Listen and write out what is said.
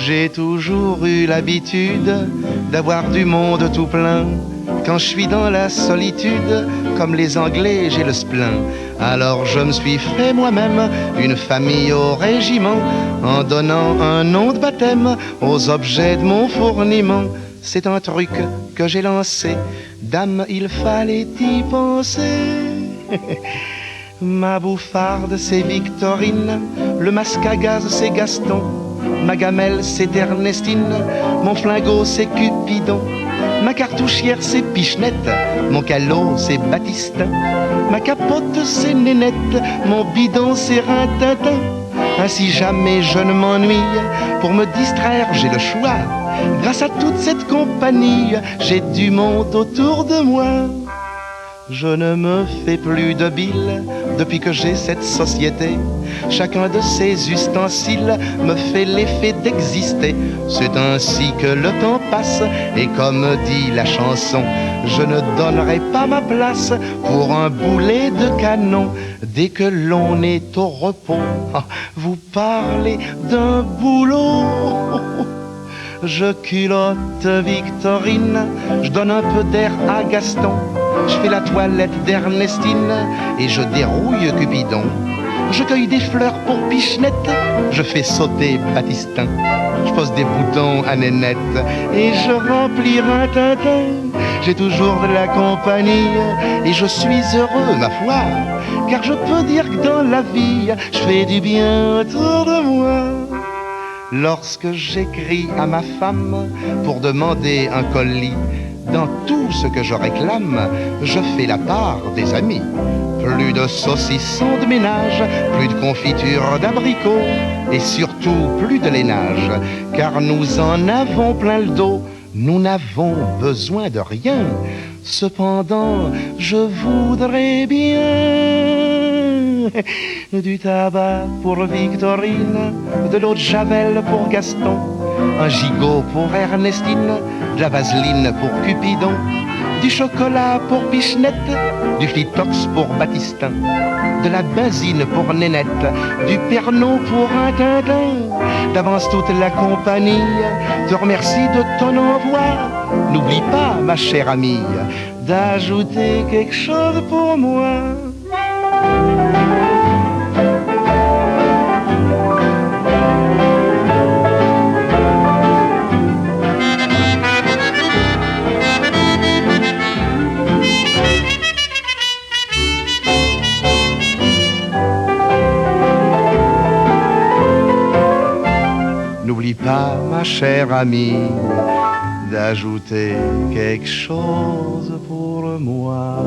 J'ai toujours eu l'habitude d'avoir du monde tout plein. Quand je suis dans la solitude, comme les Anglais, j'ai le spleen. Alors je me suis fait moi-même une famille au régiment, en donnant un nom de baptême aux objets de mon fourniment. C'est un truc que j'ai lancé, dame, il fallait y penser. Ma bouffarde, c'est Victorine, le masque à gaz, c'est Gaston, ma gamelle, c'est Ernestine, mon flingot, c'est Cupidon, ma cartouchière, c'est Pichenette, mon calot, c'est Baptistin, ma capote, c'est Nénette, mon bidon, c'est Rintintin. Ainsi jamais je ne m'ennuie, pour me distraire, j'ai le choix. Grâce à toute cette compagnie, j'ai du monde autour de moi. Je ne me fais plus de bile depuis que j'ai cette société. Chacun de ces ustensiles me fait l'effet d'exister. C'est ainsi que le temps passe et comme dit la chanson, je ne donnerai pas ma place pour un boulet de canon. Dès que l'on est au repos, vous parlez d'un boulot. Je culotte Victorine, je donne un peu d'air à Gaston, je fais la toilette d'Ernestine et je dérouille Cupidon. Je cueille des fleurs pour Pichenette, je fais sauter Baptistin, je pose des boutons à Nénette et je remplis Rintintin. J'ai toujours de la compagnie et je suis heureux, ma foi, car je peux dire que dans la vie, je fais du bien autour de moi. Lorsque j'écris à ma femme pour demander un colis, dans tout ce que je réclame, je fais la part des amis. Plus de saucissons de ménage, plus de confiture d'abricots, et surtout plus de lainage, car nous en avons plein le dos, nous n'avons besoin de rien. Cependant, je voudrais bien du tabac pour Victorine, de l'eau de Javel pour Gaston, un gigot pour Ernestine, de la vaseline pour Cupidon, du chocolat pour Pichenette, du Flitox pour Baptistin, de la benzine pour Nénette, du Pernod pour Rintintin. D'avance toute la compagnie te remercie de ton envoi. N'oublie pas, ma chère amie, d'ajouter quelque chose pour moi. N'oublie pas, ma chère amie, d'ajouter quelque chose pour moi.